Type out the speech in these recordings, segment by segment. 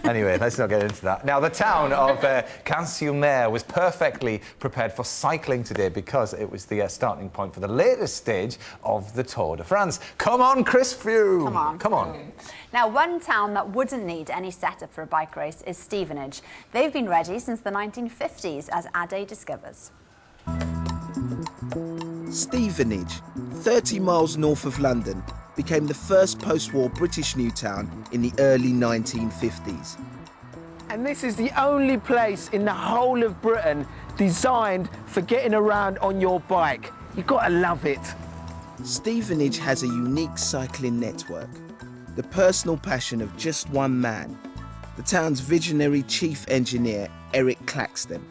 Anyway, let's not get into that. Now, the town of Cannes-sur-Mer was perfectly prepared for cycling today because it was the starting point for the latest stage of the Tour de France. Come on, Chris Froome! Come on. Come on. Now, one town that wouldn't need any setup for a bike race is Stevenage. They've been ready since the 1950s, as Ade discovers. Stevenage, 30 miles north of London, became the first post-war British new town in the early 1950s. And this is the only place in the whole of Britain designed for getting around on your bike. You've got to love it. Stevenage has a unique cycling network, the personal passion of just one man, the town's visionary chief engineer, Eric Claxton.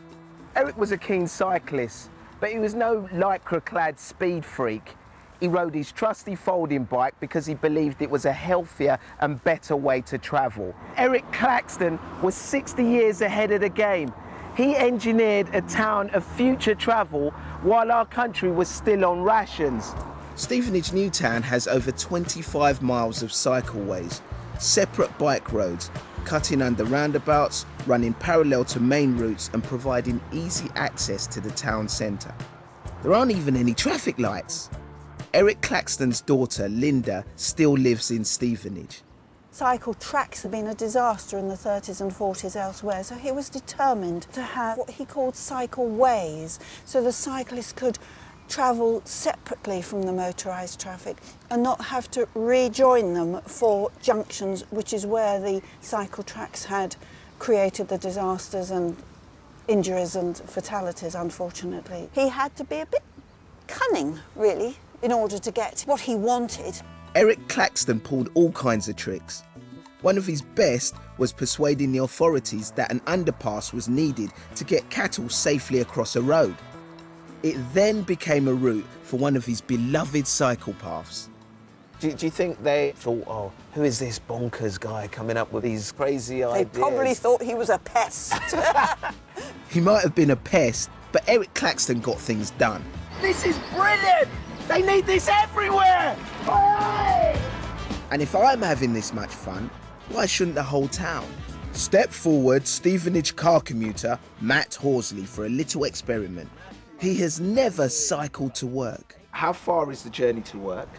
Eric was a keen cyclist, but he was no lycra-clad speed freak. He rode his trusty folding bike because he believed it was a healthier and better way to travel. Eric Claxton was 60 years ahead of the game. He engineered a town of future travel while our country was still on rations. Stevenage New Town has over 25 miles of cycleways, separate bike roads, cutting under roundabouts, running parallel to main routes and providing easy access to the town centre. There aren't even any traffic lights. Eric Claxton's daughter, Linda, still lives in Stevenage. Cycle tracks had been a disaster in the 30s and 40s elsewhere, so he was determined to have what he called cycle ways, so the cyclists could travel separately from the motorised traffic and not have to rejoin them for junctions, which is where the cycle tracks had created the disasters and injuries and fatalities, unfortunately. He had to be a bit cunning, really, in order to get what he wanted. Eric Claxton pulled all kinds of tricks. One of his best was persuading the authorities that an underpass was needed to get cattle safely across a road. It then became a route for one of his beloved cycle paths. Do you think they thought, oh, who is this bonkers guy coming up with these crazy ideas? They probably thought he was a pest. He might have been a pest, but Eric Claxton got things done. This is brilliant! They need this everywhere! Aye! And if I'm having this much fun, why shouldn't the whole town? Step forward, Stevenage car commuter Matt Horsley, for a little experiment. He has never cycled to work. How far is the journey to work?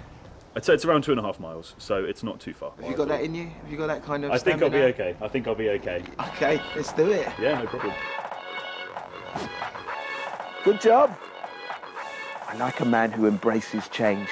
I'd say it's around 2.5 miles, so it's not too far. Have you got that in you? Have you got that kind of I think I'll be stamina? okay. I think I'll be okay. Okay, let's do it. Yeah, no problem. Good job. I like a man who embraces change.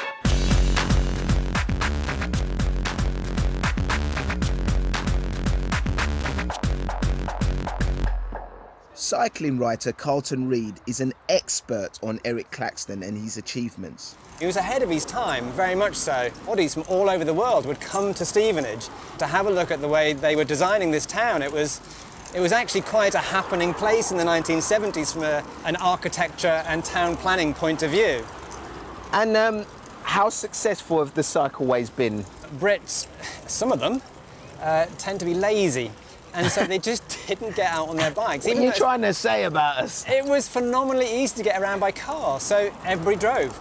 Cycling writer Carlton Reid is an expert on Eric Claxton and his achievements. He was ahead of his time, very much so. Bodies from all over the world would come to Stevenage to have a look at the way they were designing this town. It was actually quite a happening place in the 1970s from an architecture and town planning point of view. And how successful have the cycleways been? Brits, some of them, tend to be lazy. And so they just didn't get out on their bikes. What are you trying to say about us? It was phenomenally easy to get around by car, so everybody drove.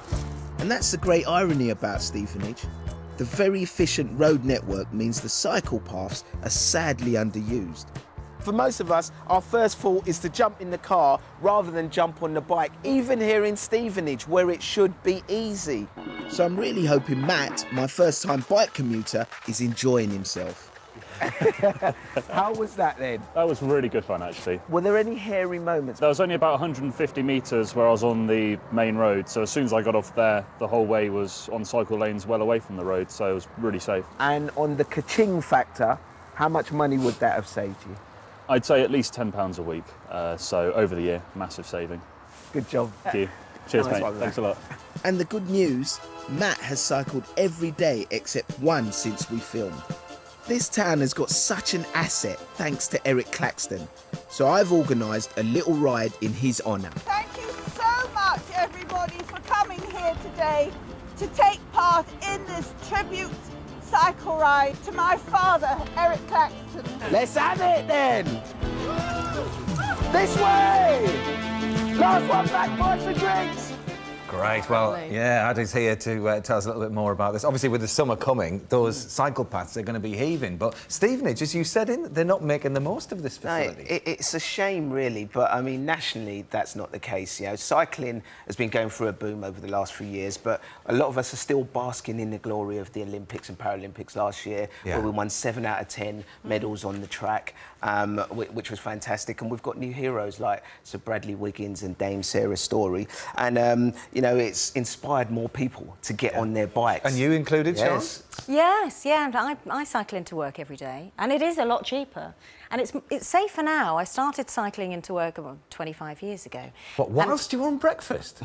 And that's the great irony about Stevenage. The very efficient road network means the cycle paths are sadly underused. For most of us, our first thought is to jump in the car rather than jump on the bike, even here in Stevenage, where it should be easy. So I'm really hoping Matt, my first-time bike commuter, is enjoying himself. How was that then? That was really good fun, actually. Were there any hairy moments? There was only about 150 metres where I was on the main road, so as soon as I got off there, the whole way was on cycle lanes well away from the road, so it was really safe. And on the ka-ching factor, how much money would that have saved you? I'd say at least £10 a week, so over the year, massive saving. Good job. Thank you. Cheers, Nice mate. one, Thanks a lot. And the good news, Matt has cycled every day except one since we filmed. This town has got such an asset thanks to Eric Claxton, so I've organised a little ride in his honour. Thank you so much, everybody, for coming here today to take part in this tribute cycle ride to my father, Eric Claxton. Let's have it then! This way! Last one back, boys, for drinks! Great. Well, yeah, Addy's here to tell us a little bit more about this. Obviously, with the summer coming, those cycle paths are going to be heaving. But Stevenage, as you said, they're not making the most of this facility. No, it's a shame, really. But I mean, nationally, that's not the case. You know, cycling has been going through a boom over the last few years, but a lot of us are still basking in the glory of the Olympics and Paralympics last year, where we won 7 out of 10 medals on the track, which was fantastic. And we've got new heroes like Sir Bradley Wiggins and Dame Sarah Storey, and you know, it's inspired more people to get on their bikes. And you included, Sean? Yes, yeah. I cycle into work every day, and it is a lot cheaper. And it's safer now. I started cycling into work about 25 years ago. But whilst you were on breakfast?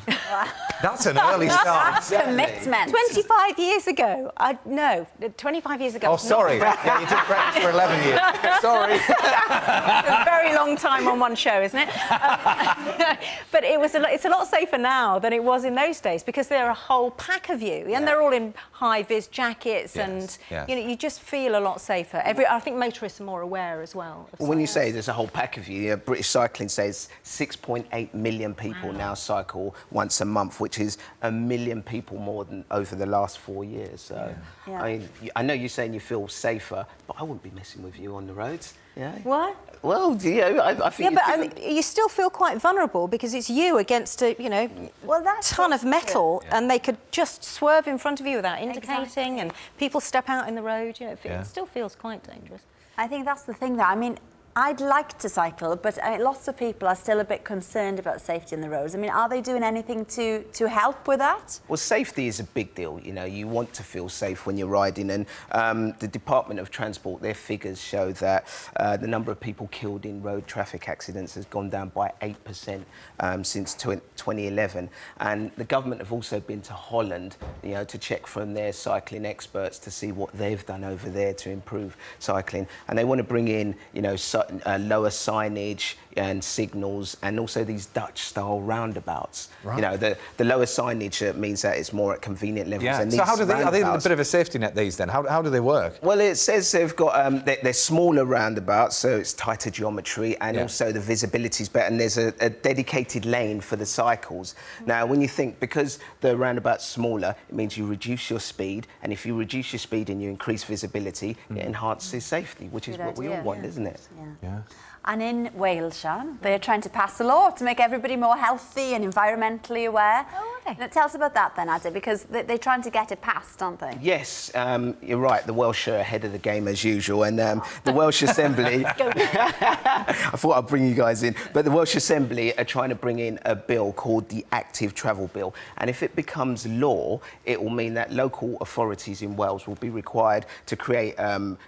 That's an early start. That's commitment. 25 years ago. No, 25 years ago. Oh, sorry. Yeah, you did breakfast for 11 years. Sorry. It's a very long time on one show, isn't it? But it's a lot safer now than it was in those days, because there are a whole pack of you, and they're all in high-vis jackets, and you know, you just feel a lot safer. I think motorists are more aware as well. Well, when you say there's a whole pack of you, British Cycling says 6.8 million people now cycle once a month, which is 1 million people more than over the last 4 years. So, I mean, I know you're saying you feel safer, but I wouldn't be messing with you on the roads. Yeah. What? Well, you know, I think. Yeah, but you still feel quite vulnerable, because it's you against a, you know, ton of metal, and they could just swerve in front of you without indicating, and people step out in the road. You know, it still feels quite dangerous. I think that's the thing, though. I mean, I'd like to cycle, but lots of people are still a bit concerned about safety in the roads. I mean, are they doing anything to help with that? Well, safety is a big deal. You know, you want to feel safe when you're riding, and the Department of Transport, their figures show that the number of people killed in road traffic accidents has gone down by 8% since 2011. And the government have also been to Holland, you know, to check from their cycling experts to see what they've done over there to improve cycling. And they want to bring in, you know, lower signage and signals, and also these Dutch-style roundabouts. Right. You know, the lower signage means that it's more at convenient levels. Yeah. And so how do they? Are they a bit of a safety net, these then? How do they work? Well, it says they've got they're smaller roundabouts, so it's tighter geometry, and also the visibility's better. And there's a dedicated lane for the cycles. Now, when you think, because the roundabout's smaller, it means you reduce your speed, and if you reduce your speed and you increase visibility, it enhances safety, which is what we all want, isn't it? Yeah. And in Wales, Sean, they're trying to pass a law to make everybody more healthy and environmentally aware. Oh, are they? Now, tell us about that then, Addy, because they're trying to get it passed, aren't they? Yes, you're right. The Welsh are ahead of the game as usual, and the Welsh Assembly. I thought I'd bring you guys in, but the Welsh Assembly are trying to bring in a bill called the Active Travel Bill, and if it becomes law, it will mean that local authorities in Wales will be required to create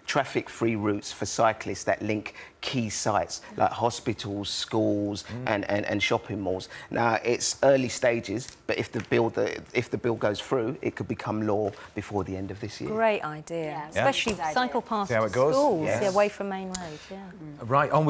traffic-free routes for cyclists that link key sites like hospitals, schools, and shopping malls. Now, it's early stages, but if the bill goes through, it could become law before the end of this year. Great idea, especially cycle past See how it goes? schools, away from main roads. Yeah. Right on.